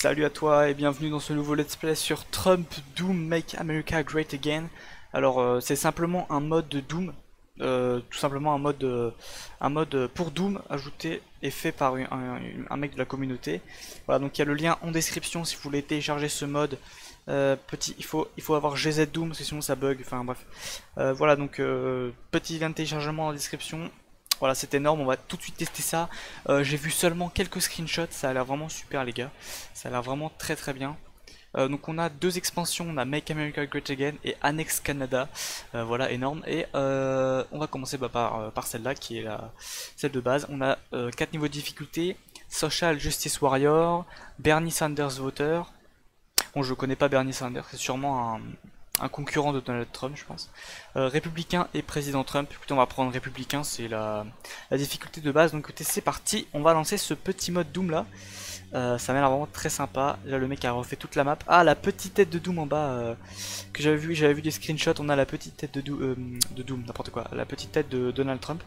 Salut à toi et bienvenue dans ce nouveau let's play sur Trump Doom Make America Great Again. Alors c'est simplement un mode de Doom, tout simplement un mode pour Doom ajouté et fait par un mec de la communauté. Voilà, donc il y a le lien en description si vous voulez télécharger ce mode. Il faut avoir GZ Doom parce que sinon ça bug, enfin bref. Voilà, donc petit lien de téléchargement en description. Voilà, c'est énorme, on va tout de suite tester ça. J'ai vu seulement quelques screenshots, ça a l'air vraiment super les gars. Ça a l'air vraiment très très bien. Donc on a deux expansions, on a Make America Great Again et Annex Canada. Voilà, énorme. Et on va commencer par celle-là qui est celle de base. On a 4 niveaux de difficulté. Social Justice Warrior, Bernie Sanders Voter. Bon, je connais pas Bernie Sanders, c'est sûrement un concurrent de Donald Trump, je pense. Républicain et président Trump. Écoutez, on va prendre républicain, c'est la difficulté de base. Donc écoutez, c'est parti. On va lancer ce petit mode Doom là. Ça m'a l'air vraiment très sympa. Là, le mec a refait toute la map. Ah, la petite tête de Doom en bas que j'avais vu des screenshots. On a la petite tête de Doom, n'importe quoi. La petite tête de Donald Trump.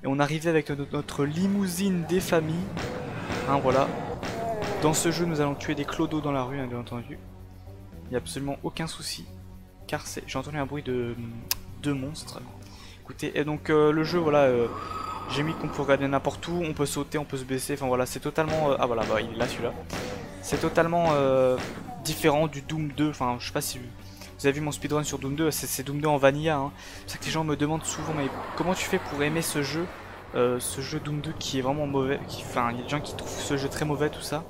Et on arrivait avec notre limousine des familles. Hein, voilà. Dans ce jeu, nous allons tuer des clodos dans la rue, hein, bien entendu. Il n'y a absolument aucun souci. Car j'ai entendu un bruit de monstres. Écoutez, et donc le jeu, voilà, j'ai mis qu'on peut regarder n'importe où, on peut sauter, on peut se baisser, enfin voilà, c'est totalement... ah voilà, bah, il est là celui-là. C'est totalement différent du Doom 2, enfin je sais pas si vous avez vu mon speedrun sur Doom 2, c'est Doom 2 en vanilla. Hein. C'est pour ça que les gens me demandent souvent, mais comment tu fais pour aimer ce jeu Doom 2 qui est vraiment mauvais, enfin il y a des gens qui trouvent ce jeu très mauvais, tout ça.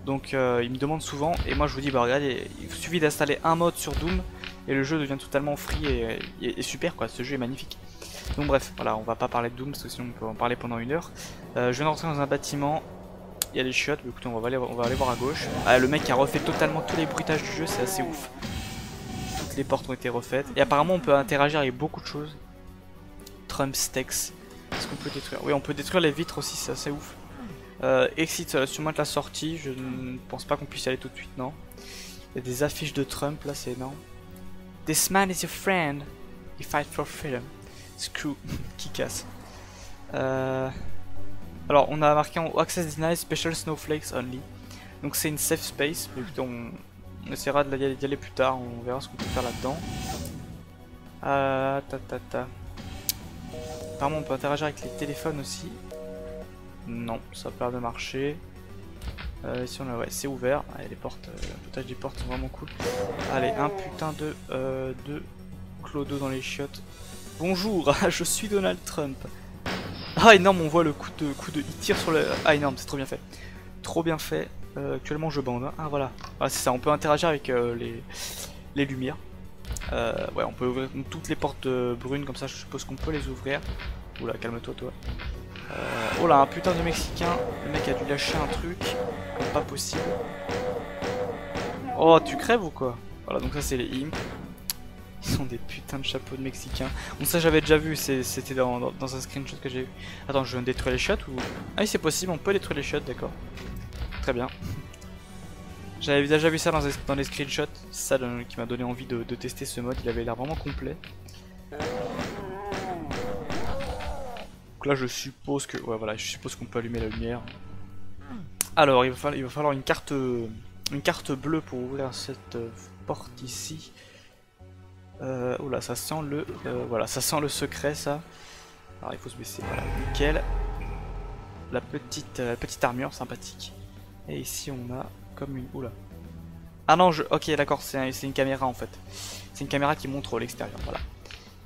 Donc ils me demandent souvent, et moi je vous dis, bah regardez, il suffit d'installer un mode sur Doom, et le jeu devient totalement free et super quoi, ce jeu est magnifique. Donc bref, voilà, on va pas parler de Doom, parce que sinon on peut en parler pendant une heure. Je viens d'entrer dans un bâtiment, il y a des chiottes, mais écoutez, on va aller voir à gauche. Ah, le mec a refait totalement tous les bruitages du jeu, c'est assez ouf. Toutes les portes ont été refaites, et apparemment on peut interagir avec beaucoup de choses. Trump Steaks, est-ce qu'on peut détruire? Oui, on peut détruire les vitres aussi, c'est assez ouf. Exit sûrement de la sortie, je ne pense pas qu'on puisse y aller tout de suite, non. Il y a des affiches de Trump là, c'est énorme. This man is your friend, he fight for freedom. Screw, qui casse. Alors on a marqué en Access Denied, Special Snowflakes Only. Donc c'est une safe space, mais écoutez, on essaiera d'y aller plus tard, on verra ce qu'on peut faire là-dedans. Apparemment on peut interagir avec les téléphones aussi. Non, ça a pas l'air de marcher. Ici on a, ouais, c'est ouvert. Allez, les portes, le potage des portes sont vraiment cool. Allez, un putain de clodo dans les chiottes. Bonjour, je suis Donald Trump. Ah énorme, on voit le coup de il tire sur le. Ah énorme, c'est trop bien fait. Trop bien fait. Actuellement je bande. Hein. Ah voilà. Voilà, c'est ça, on peut interagir avec les lumières. Ouais, on peut ouvrir toutes les portes brunes comme ça, je suppose qu'on peut les ouvrir. Oula, calme-toi toi. Oh là, un putain de Mexicain. Le mec a dû lâcher un truc. Pas possible. Oh, tu crèves ou quoi? Voilà, donc ça c'est les imps. Ils ont des putains de chapeaux de Mexicains. Bon, ça j'avais déjà vu, c'était dans un screenshot que j'ai vu. Attends, je viens de détruire les shots ou... Ah oui, c'est possible, on peut détruire les shots, d'accord. Très bien. J'avais déjà vu ça dans les screenshots. C'est ça qui m'a donné envie de tester ce mode, il avait l'air vraiment complet. Donc là je suppose que... Ouais voilà, je suppose qu'on peut allumer la lumière. Alors il va falloir une carte bleue pour ouvrir cette porte ici. Oula, ça sent le... voilà, ça sent le secret ça. Alors il faut se baisser, voilà, nickel. La petite armure sympathique. Et ici on a comme une... Oula. Ah non, ok d'accord, c'est une caméra en fait. C'est une caméra qui montre l'extérieur, voilà.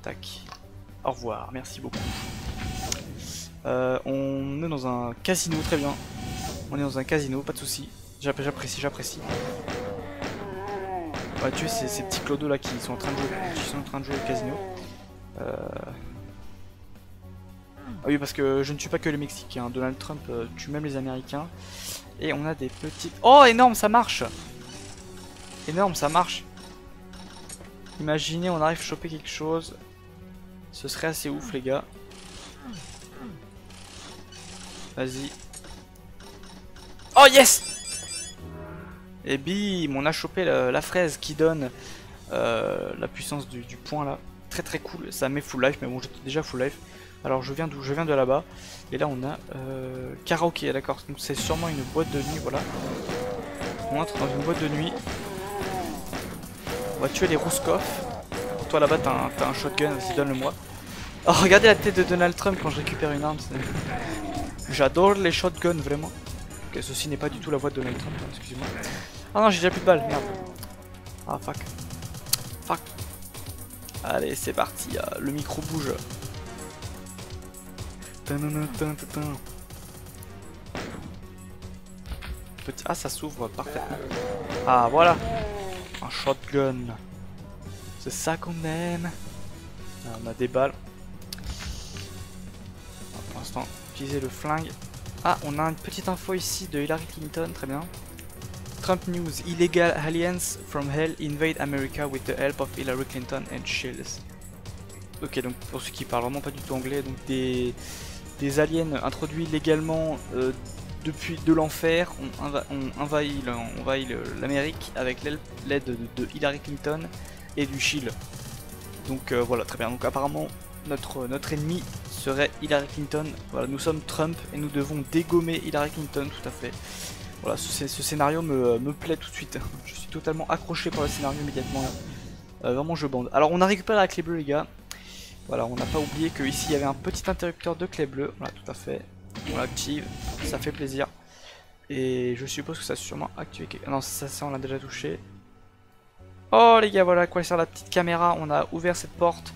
Tac. Au revoir, merci beaucoup. On est dans un casino, très bien. On est dans un casino, pas de soucis. J'apprécie. On va tuer ces petits clodos là qui sont en train de jouer au casino. Ah oui, parce que je ne tue pas que les Mexicains. Donald Trump tue même les Américains. Et on a des petites... Oh, énorme, ça marche! Énorme, ça marche! Imaginez, on arrive à choper quelque chose. Ce serait assez ouf, les gars. Vas-y. Oh yes! Et bim, on a chopé la fraise qui donne la puissance du point là. Très très cool, ça met full life, mais bon j'étais déjà full life. Alors je viens d'où? Je viens de là-bas. Et là on a karaoké, d'accord. Donc c'est sûrement une boîte de nuit, voilà. On entre dans une boîte de nuit. On va tuer les Rouskov. Toi là-bas t'as un shotgun, vas-y donne-le-moi. Oh regardez la tête de Donald Trump quand je récupère une arme. J'adore les shotguns vraiment. Ok, ceci n'est pas du tout la voix de Donald Trump, excusez-moi. Ah non j'ai déjà plus de balles, merde. Ah fuck. Fuck. Allez c'est parti, le micro bouge. Petit... Ah ça s'ouvre parfaitement. Ah voilà. Un shotgun. C'est ça qu'on aime. Ah, on a des balles. Ah, pour l'instant, utiliser le flingue. Ah, on a une petite info ici de Hillary Clinton, très bien. Trump News, illegal aliens from hell invade America with the help of Hillary Clinton and Shields. Ok, donc pour ceux qui parlent vraiment pas du tout anglais, donc des aliens introduits légalement depuis de l'enfer, on envahit l'Amérique avec l'aide de Hillary Clinton et du Shield. Donc voilà, très bien. Donc apparemment notre ennemi serait Hillary Clinton. Voilà, nous sommes Trump et nous devons dégommer Hillary Clinton, tout à fait. Voilà, ce scénario me plaît tout de suite. Je suis totalement accroché par le scénario immédiatement. Vraiment je bande. Alors on a récupéré la clé bleue les gars. Voilà, on n'a pas oublié qu'ici il y avait un petit interrupteur de clé bleue. Voilà, tout à fait. On l'active, ça fait plaisir. Et je suppose que ça a sûrement activé quelque... Non, ça on l'a déjà touché. Oh les gars, voilà à quoi sert la petite caméra. On a ouvert cette porte.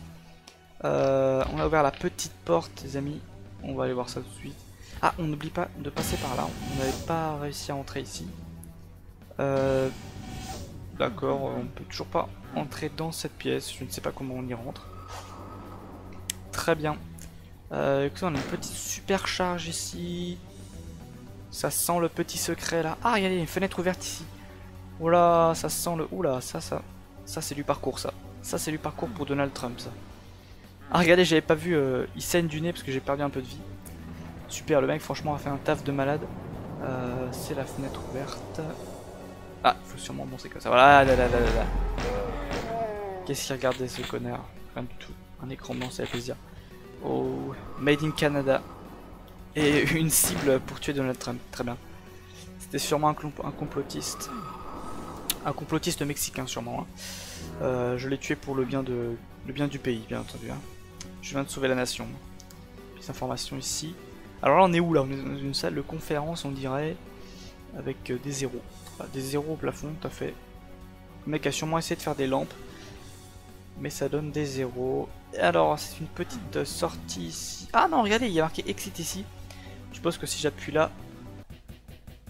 On a ouvert la petite porte les amis. On va aller voir ça tout de suite. Ah, on n'oublie pas de passer par là. On n'avait pas réussi à entrer ici. D'accord, on peut toujours pas entrer dans cette pièce. Je ne sais pas comment on y rentre. Très bien. Écoutez, on a une petite supercharge ici. Ça sent le petit secret là. Ah, regardez, il y a une fenêtre ouverte ici. Oula, ça sent le... Oula, ça c'est du parcours ça. Ça c'est du parcours pour Donald Trump ça. Ah regardez, j'avais pas vu, il saigne du nez parce que j'ai perdu un peu de vie. Super, le mec franchement a fait un taf de malade. C'est la fenêtre ouverte. Ah, il faut sûrement monter comme ça. Voilà, là. Qu'est-ce qu'il regardait ce connard? Rien du tout. Un écran blanc, ça fait plaisir. Oh, Made in Canada. Et une cible pour tuer Donald Trump, très bien. C'était sûrement un complotiste. Un complotiste mexicain sûrement. Hein. Je l'ai tué pour le bien du pays, bien entendu. Hein. Je viens de sauver la nation. Petite information ici. Alors là on est où là? On est dans une salle de conférence on dirait. Avec des zéros. Enfin, des zéros au plafond, tout à fait. Le mec a sûrement essayé de faire des lampes. Mais ça donne des zéros. Et alors c'est une petite sortie ici. Ah non regardez, il y a marqué exit ici. Je suppose que si j'appuie là.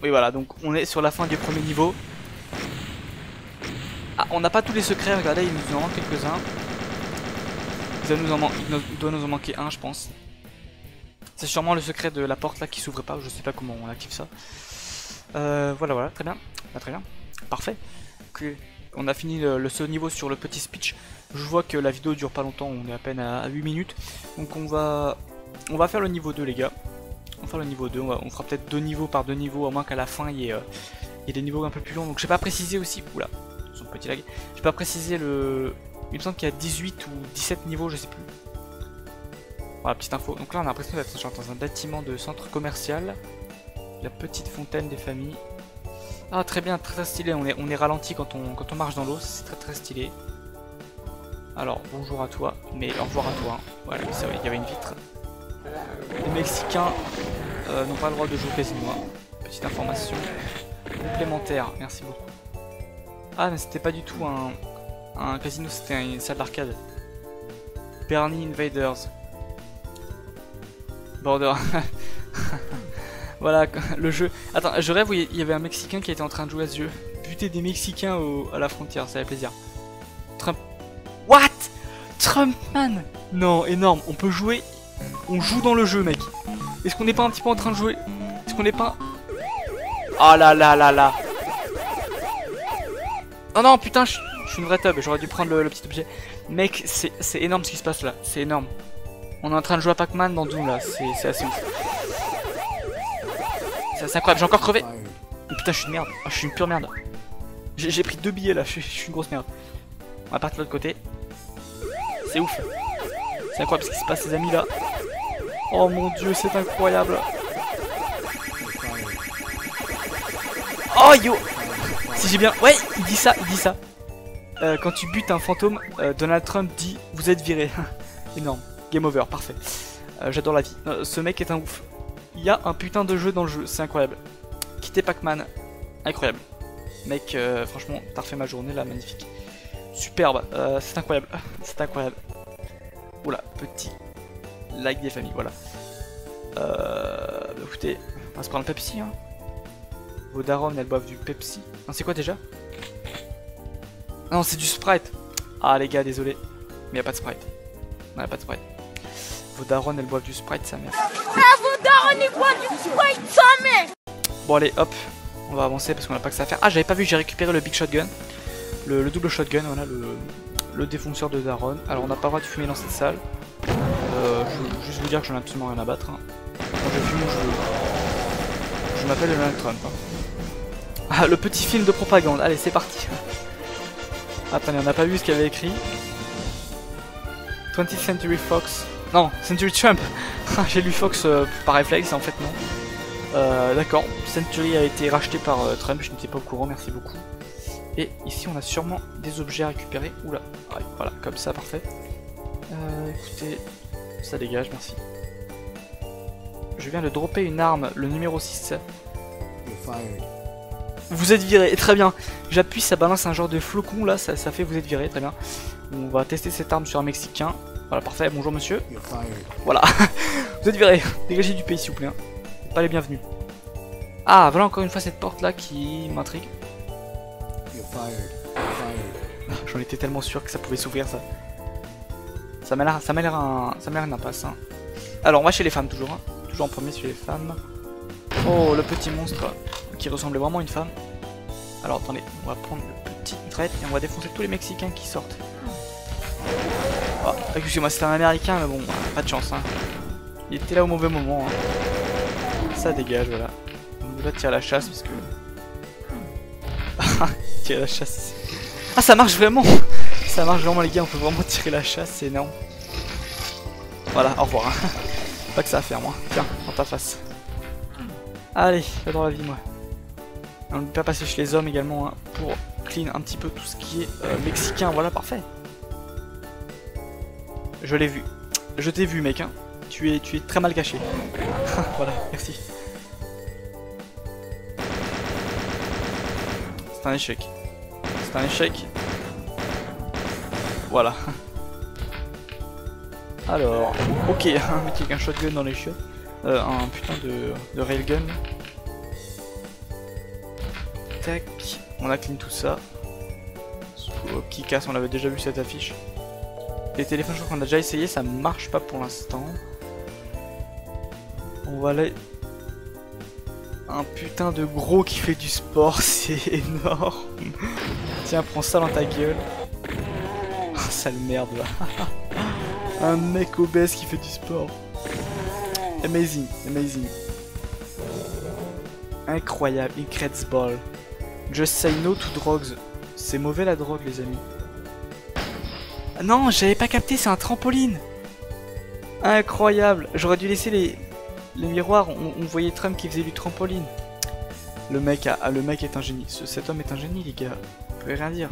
Oui voilà, donc on est sur la fin du premier niveau. Ah, on n'a pas tous les secrets, regardez, il nous en manque quelques-uns. Il doit nous en manquer un, je pense. C'est sûrement le secret de la porte là qui s'ouvre pas, je sais pas comment on active ça. Voilà, très bien. Très bien. Parfait. Okay. On a fini ce niveau sur le petit speech. Je vois que la vidéo dure pas longtemps, on est à peine à 8 minutes. Donc on va faire le niveau 2 les gars. On va faire le niveau 2, on fera peut-être 2 niveaux par 2 niveaux, à moins qu'à la fin il y ait des niveaux un peu plus longs. Donc j'ai pas précisé aussi, oula, son petit lag. J'ai pas précisé le... Il me semble qu'il y a 18 ou 17 niveaux, je sais plus. Voilà, petite info. Donc là on a l'impression d'être dans un bâtiment de centre commercial. La petite fontaine des familles. Ah très bien, très stylé, on est ralenti quand on marche dans l'eau, c'est très stylé. Alors bonjour à toi, mais au revoir à toi. Hein. Voilà, c'est vrai, il y avait une vitre. Les Mexicains n'ont pas le droit de jouer au casino. Hein. Petite information complémentaire, merci beaucoup. Ah mais c'était pas du tout un casino, c'était une salle d'arcade. Bernie Invaders. Border. Voilà, le jeu. Attends, je rêve où il y avait un Mexicain qui était en train de jouer à ce jeu. Buter des Mexicains à la frontière, ça fait plaisir. Trump. What? Trumpman? Non, énorme. On peut jouer. On joue dans le jeu, mec. Est-ce qu'on n'est pas un petit peu en train de jouer? Est-ce qu'on n'est pas... Oh là là là là. Oh non, putain, je suis une vraie tub. J'aurais dû prendre le petit objet. Mec, c'est énorme ce qui se passe là. C'est énorme. On est en train de jouer à Pac-Man dans Doom là. C'est assez ouf. C'est incroyable, j'ai encore crevé. Oh, putain, je suis une merde. Oh, je suis une pure merde. J'ai pris 2 billets là, je suis une grosse merde. On va partir de l'autre côté. C'est ouf. C'est incroyable ce qui se passe, les amis là. Oh mon dieu, c'est incroyable. Oh yo. Si j'ai bien... Ouais, il dit ça, il dit ça. Quand tu butes un fantôme, Donald Trump dit « Vous êtes viré ». Énorme. Game over, parfait. J'adore la vie. Ce mec est un ouf. Il y a un putain de jeu dans le jeu, c'est incroyable. Quitter Pac-Man, incroyable. Mec, franchement, t'as refait ma journée là, magnifique. Superbe, c'est incroyable. C'est incroyable. Oula, petit like des familles, voilà. Écoutez, on va se prendre le Pepsi, hein. Vos darons, elles boivent du Pepsi. Non, c'est quoi déjà? Non, c'est du Sprite. Ah, les gars, désolé. Mais y a pas de Sprite. Non, y a pas de Sprite. Vos darons, elles boivent du Sprite, sa mère. Vos darons, ils boivent du Sprite, sa mère. Bon, allez, hop. On va avancer parce qu'on a pas que ça à faire. Ah, j'avais pas vu, j'ai récupéré le Big Shotgun. Le double shotgun, voilà, le défonceur de daron. Alors, on n'a pas le droit de fumer dans cette salle. Je veux juste vous dire que j'en ai absolument rien à battre. Hein. Quand je fume, je m'appelle Donald Trump. Hein. Ah, le petit film de propagande. Allez, c'est parti. Attendez, on n'a pas vu ce qu'il y avait écrit. 20th Century Fox. Non, Century Trump. J'ai lu Fox par réflexe, en fait, non. D'accord, Century a été racheté par Trump, je n'étais pas au courant, merci beaucoup. Et ici, on a sûrement des objets à récupérer. Oula, ouais, voilà, comme ça, parfait. Écoutez, ça dégage, merci. Je viens de dropper une arme, le numéro 6. Vous êtes viré, très bien. J'appuie, ça balance un genre de flocon là, ça fait vous êtes viré, très bien. On va tester cette arme sur un Mexicain. Voilà, parfait, bonjour monsieur. Voilà, vous êtes viré. Dégagez du pays s'il vous plaît. Hein. Pas les bienvenus. Ah, voilà encore une fois cette porte là qui m'intrigue. J'en étais tellement sûr que ça pouvait s'ouvrir ça. Ça m'a l'air une impasse. Hein. Alors on va chez les femmes toujours. Hein. Toujours en premier chez les femmes. Oh, le petit monstre qui ressemblait vraiment à une femme. Alors attendez, on va prendre le petit traite et on va défoncer tous les Mexicains qui sortent. Oh, excusez-moi, c'était un Américain, mais bon, pas de chance. Hein. Il était là au mauvais moment. Hein. Ça dégage, voilà. On va tirer la chasse parce que... tirer la chasse. Ah, ça marche vraiment. Ça marche vraiment les gars, on peut vraiment tirer la chasse, c'est énorme. Voilà, au revoir. Hein. Pas que ça à faire moi. Tiens, dans ta face. Allez, j'adore la vie moi. On ne peut pas passer chez les hommes également hein, pour clean un petit peu tout ce qui est mexicain. Voilà, parfait. Je l'ai vu. Je t'ai vu mec. Hein. Tu es très mal caché. Voilà, merci. C'est un échec. C'est un échec. Voilà. Alors, ok, un mec avec un shotgun dans les chiottes. Un putain de railgun. Tac, on a clean tout ça. Qui casse, on avait déjà vu cette affiche. Les téléphones, je crois qu'on a déjà essayé, ça marche pas pour l'instant. On va aller. Un putain de gros qui fait du sport, c'est énorme. Tiens, prends ça dans ta gueule. Oh, sale merde là. Un mec obèse qui fait du sport. Amazing, amazing. Incroyable, incredible. Just say no to drugs. C'est mauvais la drogue les amis. Ah non, j'avais pas capté, c'est un trampoline. Incroyable. J'aurais dû laisser les miroirs, on voyait Trump qui faisait du trampoline. Le mec est un génie. Cet homme est un génie les gars. Vous pouvez rien dire.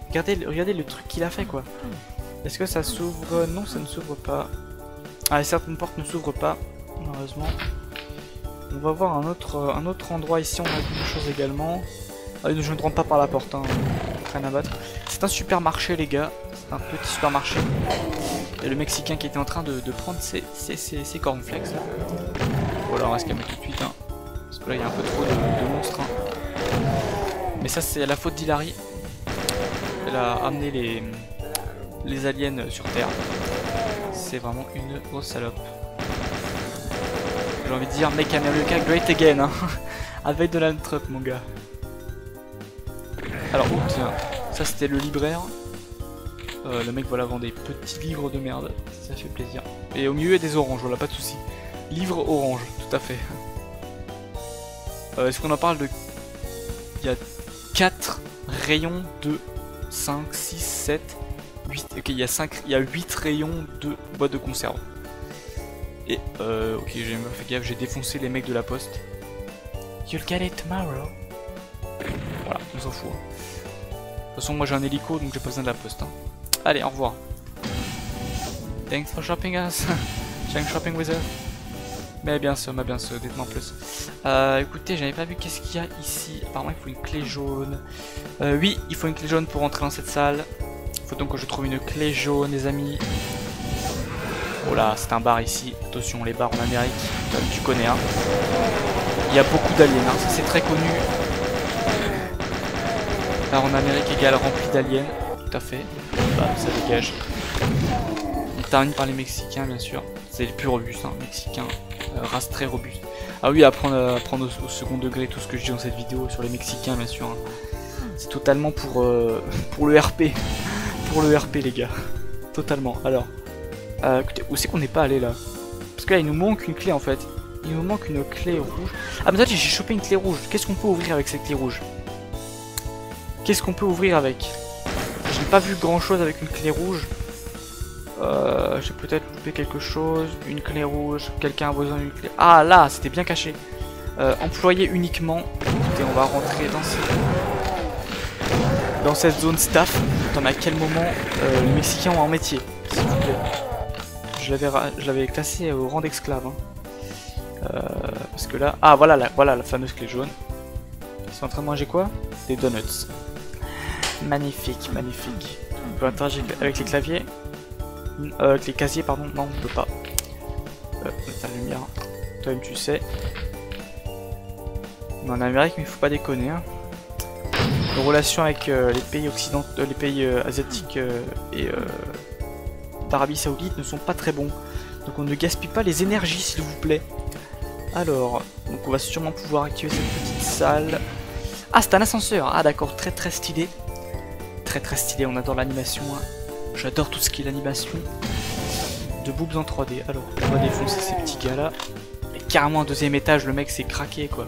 Regardez le truc qu'il a fait quoi. Est-ce que ça s'ouvre? Non, ça ne s'ouvre pas. Ah, certaines portes ne s'ouvrent pas, malheureusement. On va voir un autre endroit ici, on a quelque chose également. Ah, je ne rentre pas par la porte, hein. Rien à battre. C'est un supermarché les gars, c'est un petit supermarché. Et le Mexicain qui était en train de prendre ses cornflakes. Voilà, on va se calmer tout de suite, hein. Parce que là il y a un peu trop de monstres. Hein. Mais ça c'est la faute d'Hilary. Elle a amené les aliens sur Terre. C'est vraiment une grosse salope. J'ai envie de dire Make America Great Again hein. Avec Donald Trump mon gars. Alors oh, tiens, ça c'était le libraire. Le mec voilà vend des petits livres de merde. Ça fait plaisir. Et au milieu il y a des oranges, voilà pas de soucis. Livre orange, tout à fait. Est-ce qu'on en parle de... Il y a 4 rayons de 5, 6, 7, 8. Ok, il y a 8 rayons de boîtes de conserve. Et ok, j'ai même fait gaffe, j'ai défoncé les mecs de la poste. You'll get it tomorrow. Voilà, on s'en fout. De toute façon, moi j'ai un hélico, donc j'ai pas besoin de la poste. Hein. Allez, au revoir. Thanks for shopping us. Thanks shopping with us. Mais bien sûr, dites-moi en plus. Écoutez, j'avais pas vu qu'est-ce qu'il y a ici. Apparemment, il faut une clé jaune. Oui, il faut une clé jaune pour entrer dans cette salle. Il faut donc que je trouve une clé jaune, les amis. Oh là, c'est un bar ici. Attention, les bars en Amérique, tu connais, hein. Il y a beaucoup d'aliens, hein. Ça c'est très connu. Bar en Amérique égale rempli d'aliens. Tout à fait. Bah, ça dégage. On termine par les Mexicains, bien sûr. C'est les plus robustes, hein, Mexicains. Race très robuste. Ah oui, à prendre au second degré tout ce que je dis dans cette vidéo sur les Mexicains, bien sûr. Hein. C'est totalement pour le RP. Pour le RP, les gars. Totalement. Alors, écoutez, où c'est qu'on n'est pas allé là? Parce que là, il nous manque une clé en fait. Il nous manque une clé rouge. Ah, mais toi, j'ai chopé une clé rouge. Qu'est-ce qu'on peut ouvrir avec cette clé rouge? Qu'est-ce qu'on peut ouvrir avec? Je n'ai pas vu grand chose avec une clé rouge. J'ai peut-être loupé quelque chose. Une clé rouge. Quelqu'un a besoin d'une clé. Ah là, c'était bien caché. Employé uniquement. Écoutez, on va rentrer dans cette zone staff. Attends, mais à quel moment les Mexicains ont un métier, s'il vous plaît? Je l'avais classé au rang d'esclave. Hein. Parce que là... Ah, voilà la fameuse clé jaune. Ils sont en train de manger quoi? Des donuts. Magnifique, magnifique. On peut interagir avec les claviers. Avec les casiers, pardon. Non, on peut pas. Ta lumière. Toi-même, tu sais. On est en Amérique, mais il faut pas déconner. Hein. Nos relations avec les pays occidentaux, les pays asiatiques et d'Arabie Saoudite ne sont pas très bons. Donc on ne gaspille pas les énergies, s'il vous plaît. Alors, donc on va sûrement pouvoir activer cette petite salle. Ah, c'est un ascenseur. Ah d'accord, très très stylé. Très très stylé, on adore l'animation. Hein. J'adore tout ce qui est l'animation. De boobs en 3D. Alors, on va défoncer ces petits gars là. Et carrément un deuxième étage, le mec s'est craqué quoi.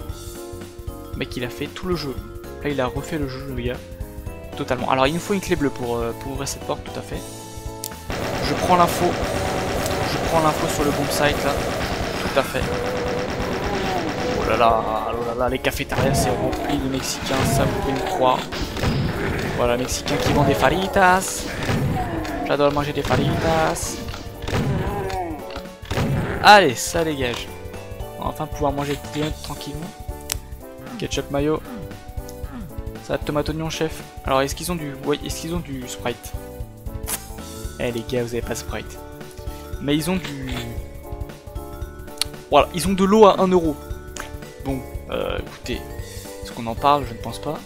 Le mec il a fait tout le jeu. Là il a refait le jeu le gars. Totalement. Alors il nous faut une clé bleue pour ouvrir cette porte, tout à fait. Je prends l'info. Je prends l'info sur le bon site là. Tout à fait. Oh là là, les cafétérias c'est rempli de Mexicains, ça vous pouvez me croire. Voilà, Mexicains qui vendent des faritas. J'adore manger des faritas. Allez, ça dégage. On va enfin pouvoir manger des donuts tranquillement. Ketchup mayo. Salade tomate oignon chef. Alors est-ce qu'ils ont du. Ouais, est-ce qu'ils ont du Sprite? Eh les gars, vous avez pas Sprite. Mais ils ont du. Voilà, ils ont de l'eau à 1 euro. Bon, écoutez, est-ce qu'on en parle? Je ne pense pas.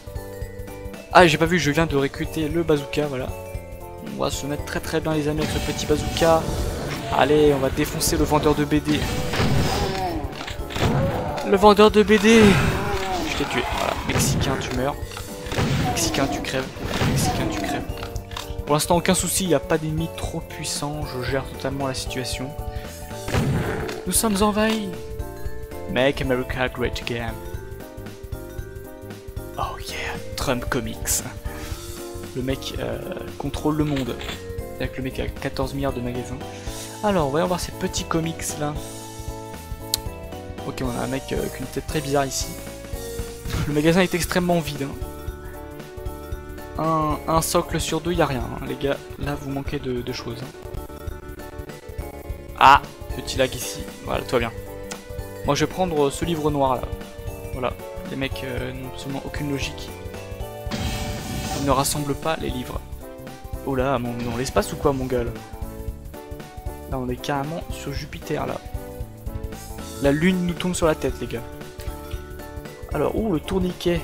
Ah, j'ai pas vu, je viens de recruter le bazooka, voilà. On va se mettre très très bien les amis avec ce petit bazooka. Allez, on va défoncer le vendeur de BD. Le vendeur de BD. Je t'ai tué, voilà. Mexicain, tu meurs. Mexicain, tu crèves. Mexicain, tu crèves. Pour l'instant, aucun souci, il n'y a pas d'ennemis trop puissants. Je gère totalement la situation. Nous sommes envahis. Make America Great Again. Oh yeah, Trump Comics. Le mec contrôle le monde. C'est-à-dire que le mec a 14 milliards de magasins. Alors, voyons voir ces petits comics là. Ok, on a un mec avec une tête très bizarre ici. Le magasin est extrêmement vide. Hein. Un socle sur 2, il n'y a rien, hein, les gars. Là, vous manquez de choses. Hein. Ah, petit lag ici. Voilà, tout va bien. Moi, je vais prendre ce livre noir là. Voilà, les mecs n'ont absolument aucune logique. Ils ne rassemblent pas les livres. Oh là, dans l'espace ou quoi, mon gars là? Là, on est carrément sur Jupiter là. La lune nous tombe sur la tête, les gars. Alors, ouh, le tourniquet.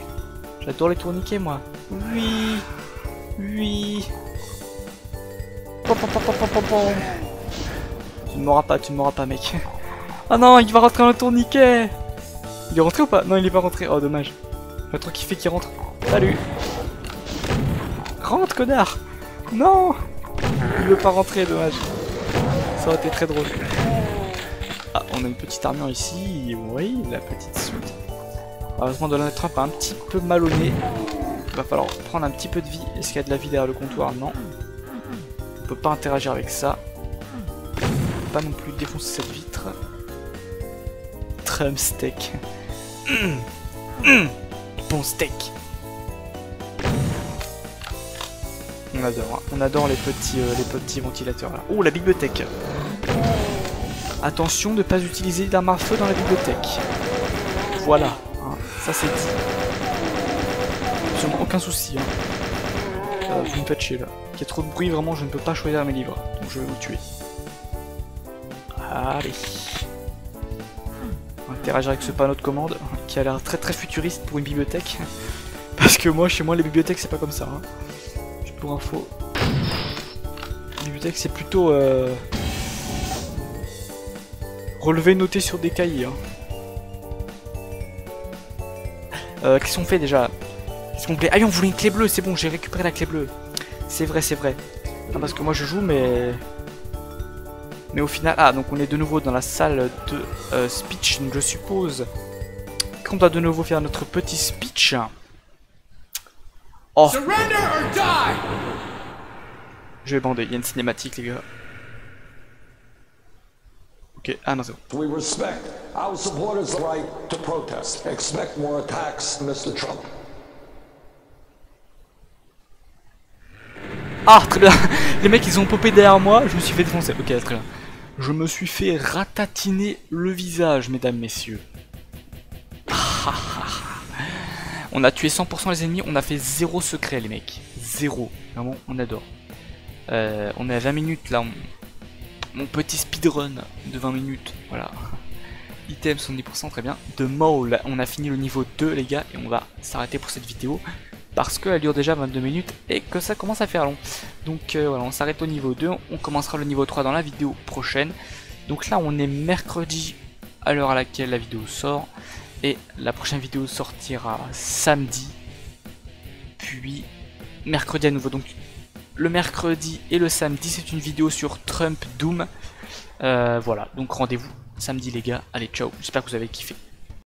J'adore les tourniquets, moi. Oui. Oui. Pom, pom, pom, pom, pom, pom, pom. Tu ne m'auras pas, mec. Ah non, il va rentrer dans le tourniquet. Il est rentré ou pas? Non, il est pas rentré. Oh, dommage. J'ai trop kiffé qu'il rentre. Salut. Rentre, connard. Non. Il veut pas rentrer, dommage. Ça aurait été très drôle. Ah, on a une petite armure ici. Oui, la petite soute. Heureusement, Donald Trump a un petit peu mal au nez. Il va falloir prendre un petit peu de vie. Est-ce qu'il y a de la vie derrière le comptoir? Non. On peut pas interagir avec ça. On peut pas non plus défoncer cette vitre. Trump steak. Bon steak. adore. Hein. On adore les petits ventilateurs là. Oh, la bibliothèque. Attention de ne pas utiliser d'armes à feu dans la bibliothèque. Voilà, hein, ça c'est dit. Absolument aucun souci. Hein. Vous me faites chier là. Il y a trop de bruit, vraiment, je ne peux pas choisir mes livres. Donc je vais vous tuer. Allez. On va interagir avec ce panneau de commande qui a l'air très très futuriste pour une bibliothèque. Parce que moi, chez moi, les bibliothèques, c'est pas comme ça. Hein. Pour info. La bibliothèque, c'est plutôt... relevé, noté sur des cahiers. Hein. Qu'est-ce qu'on fait déjà? Qu'est-ce qu'on fait? Ah oui, on voulait une clé bleue, c'est bon, j'ai récupéré la clé bleue. C'est vrai, c'est vrai. Non, parce que moi je joue, mais au final... Ah, donc on est de nouveau dans la salle de speech, donc je suppose qu'on doit de nouveau faire notre petit speech. Oh. Je vais bander, il y a une cinématique les gars. Ok, ah non c'est bon. We respect our supporters' right to protest. Expect more attacks, Mr. Trump. Ah, très bien. Les mecs ils ont popé derrière moi, je me suis fait défoncer. Ok, très bien. Je me suis fait ratatiner le visage, mesdames, messieurs. On a tué 100% les ennemis, on a fait 0 secret les mecs. 0. Vraiment, on adore. On est à 20 minutes là. Mon petit speedrun de 20 minutes. Voilà. Item 70%, très bien. De Maul, on a fini le niveau 2 les gars. Et on va s'arrêter pour cette vidéo. Parce qu'elle dure déjà 22 minutes et que ça commence à faire long. Donc voilà, on s'arrête au niveau 2. On commencera le niveau 3 dans la vidéo prochaine. Donc là, on est mercredi à l'heure à laquelle la vidéo sort. Et la prochaine vidéo sortira samedi. Puis mercredi à nouveau. Donc le mercredi et le samedi, c'est une vidéo sur Trump Doom. Voilà, donc rendez-vous samedi les gars. Allez, ciao, j'espère que vous avez kiffé.